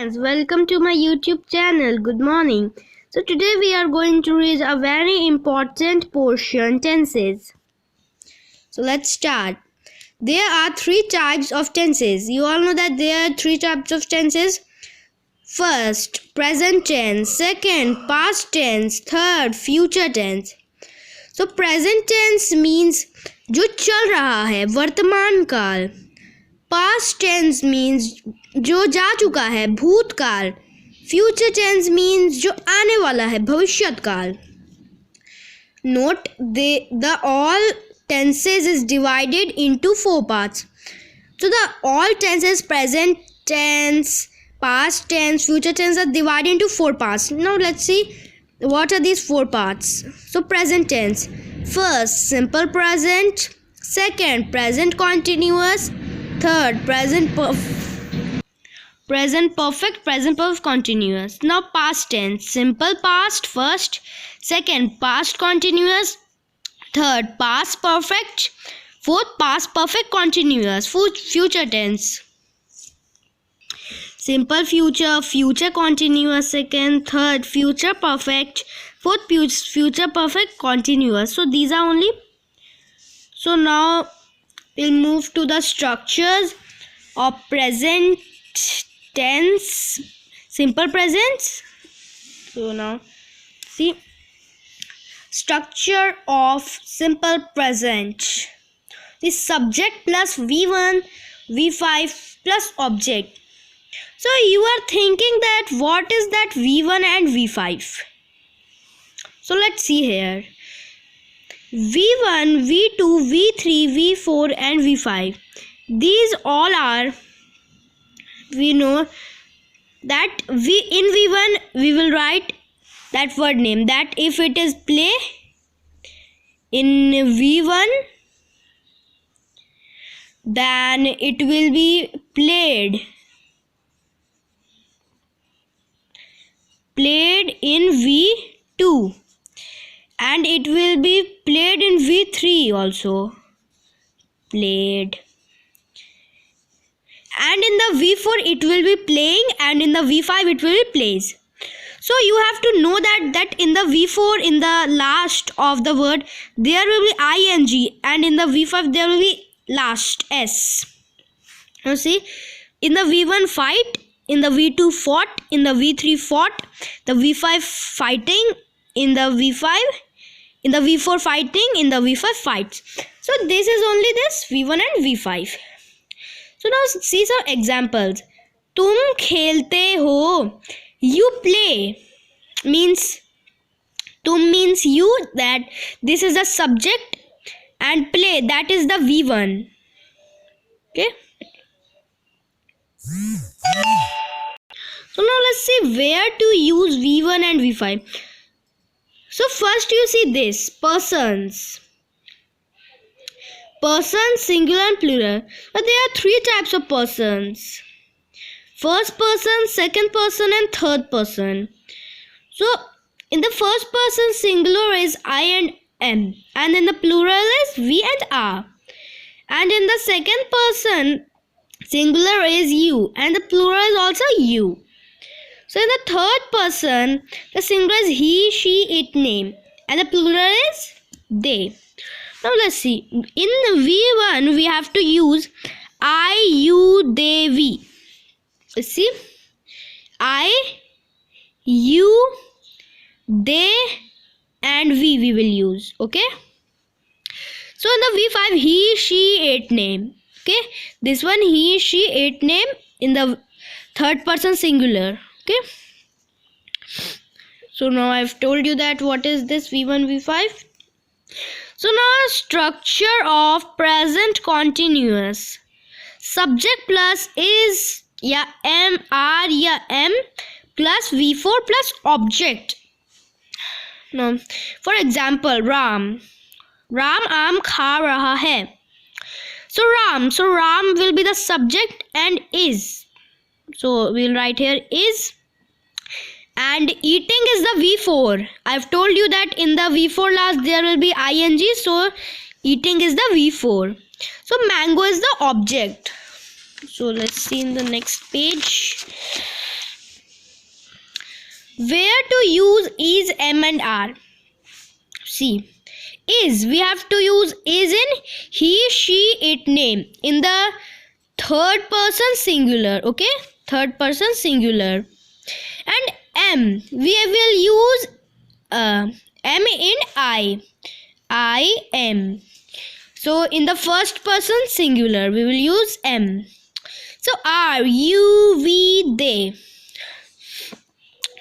friends, welcome to my YouTube channel. Good morning. So today we are going to read a very important portion, tenses. So let's start. There are three types of tenses. You all know that there are three types of tenses. First, present tense. Second, past tense. Third, future tense. So present tense means जो चल रहा है, वर्तमान काल. Past tense means जो जा चुका है, भूतकाल. Future tense means जो आने वाला है, भविष्यत काल. Note the all tenses is divided into four parts. So the all tenses, present tense, past tense, future tense are divided into four parts. Now let's see what are these four parts. So present tense. First, simple present. Second, present continuous. Third, present perfect, present perfect continuous. Now past tense. Simple past first. Second, past continuous. Third, past perfect. Fourth, past perfect continuous. Fourth, future tense. Simple future, future continuous. Second, third, future perfect. Fourth, future perfect continuous. So these are only. So now we'll move to the structures of present tense, simple present. So now see structure of simple present. The subject plus V1, V5 plus object. So you are thinking that what is that V1 and V5? So let's see here. V1, V2, V3, V4 and V5. These all are, we know that in V1 we will write that word name, that if it is play in V1 then it will be played in V2 and it will be played in V3 also, played, and in the V4 it will be playing and in the V5 it will be plays. So you have to know that in the V4, in the last of the word there will be ing and in the V5 there will be last s. You see, in the V1 fight, in the V2 fought, in the V3 fought, the V5 fighting, in the V5, in the V4 fighting, in the V5 fights. So this is only this V1 and V5. So now see some examples. तुम खेलते हो, you play, means तुम means you, that this is the subject, and play, that is the V1. Okay. So now let's see where to use V1 and V5. So first you see this, persons. Persons, singular and plural. But there are three types of persons. First person, second person and third person. So in the first person singular is I and M, and in the plural is we and R. And in the second person singular is you and the plural is also you. So in the third person the singular is he, she, it, name, and the plural is they. Now let's see. In V1 we have to use I, you, they, we. See, I, you, they and we will use. Okay. So in the V5 he, she, it, name. Okay. This one he, she, it, name in the third person singular. Okay. So now I've told you that what is this V1, V5. So now structure of present continuous. Subject plus is या M, R या M plus V4 plus object. Now for example, Ram आम खा रहा है. So Ram will be the subject and is. So we'll write here is. And eating is the V4. I've told you that in the V4 last there will be ing, so eating is the V4. So mango is the object. So let's see in the next page. where to use is, am and are. See, is, we have to use is in he, she, it, name in the third person singular. Okay, third person singular. And am, we will use am in I am. So in the first person singular we will use am. So are, you, we, they.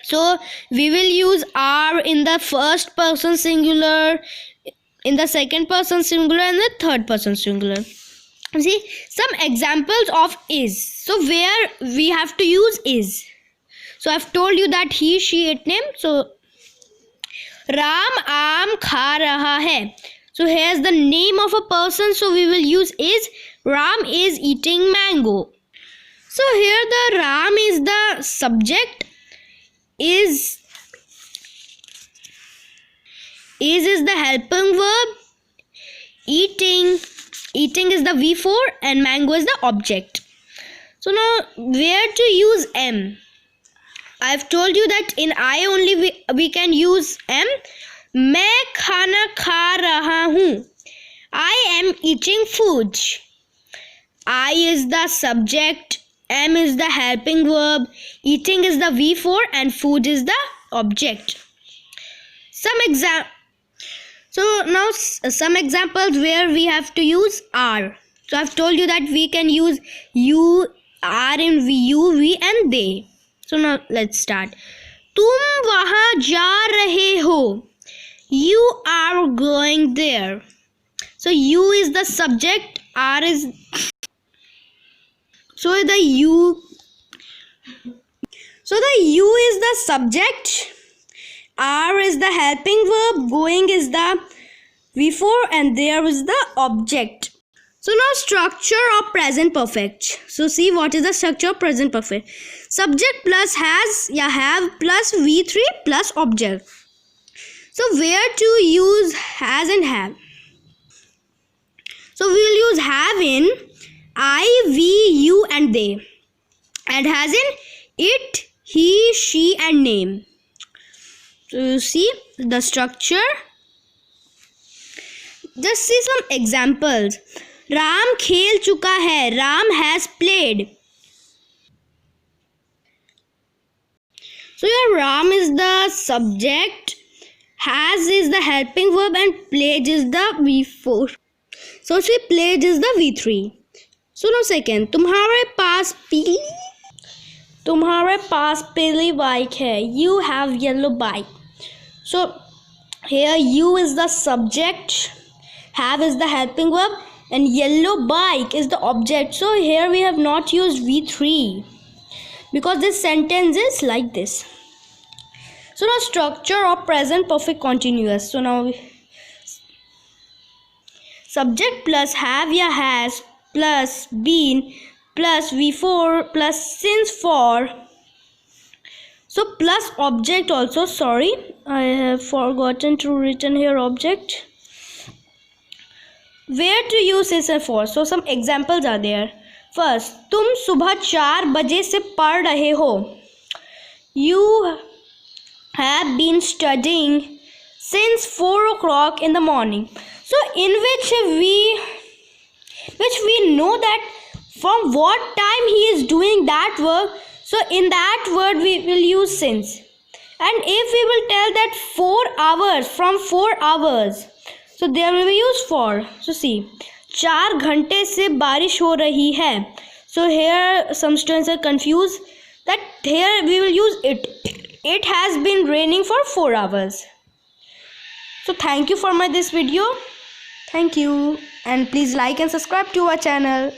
So we will use are in the first person singular, in the second person singular, and the third person singular. See some examples of is. So where we have to use is. So I've told you that he, she, it, name. So Ram aam kha raha hai. So here's the name of a person. So we will use is. Ram is eating mango. So here the Ram is the subject. Is the helping verb. Eating is the V4 and mango is the object. So now where to use am? I've told you that in I only we can use am. मैं खाना खा रहा हूँ. I am eating food. I is the subject, am is the helping verb, eating is the V4 and food is the object. Some examples where we have to use are. So I've told you that we can use you, are in you, we and they. So now let's start. तुम वहाँ जा रहे हो. You are going there. So you is the subject, are is so the you is the subject, are is the helping verb, going is the V4 and there is the object. So now structure of present perfect. So see what is the structure of present perfect. Subject plus has या have plus V3 plus object. So where to use has and have? So we will use have in I, we, you and they. And has in it, he, she and name. So you see the structure. Just see some examples. Ram खेल चुका है. Ram has played. So your Ram is the subject, has is the helping verb and played is the V4. So see played is the V3. So now second, तुम्हारे पास पीली bike है. You have yellow bike. So here you is the subject, have is the helping verb and yellow bike is the object. So here we have not used V3 because this sentence is like this. So now structure of present perfect continuous. So now subject plus have या has plus been plus V4 plus since for. So plus object also. Sorry, I have forgotten to written here object. Where to use is and for. So some examples are there. First, तुम सुबह 4 बजे से पढ़ रहे हो. You have been studying since 4 o'clock in the morning. So in which we know that from what time he is doing that work. So in that word we will use since. And if we will tell that 4 hours, from 4 hours, so there will be use for. So see, 4 घंटे से बारिश हो रही है. So here some students are confused that here we will use it. It has been raining for 4 hours. So thank you for this video. Thank you, and please like and subscribe to our channel.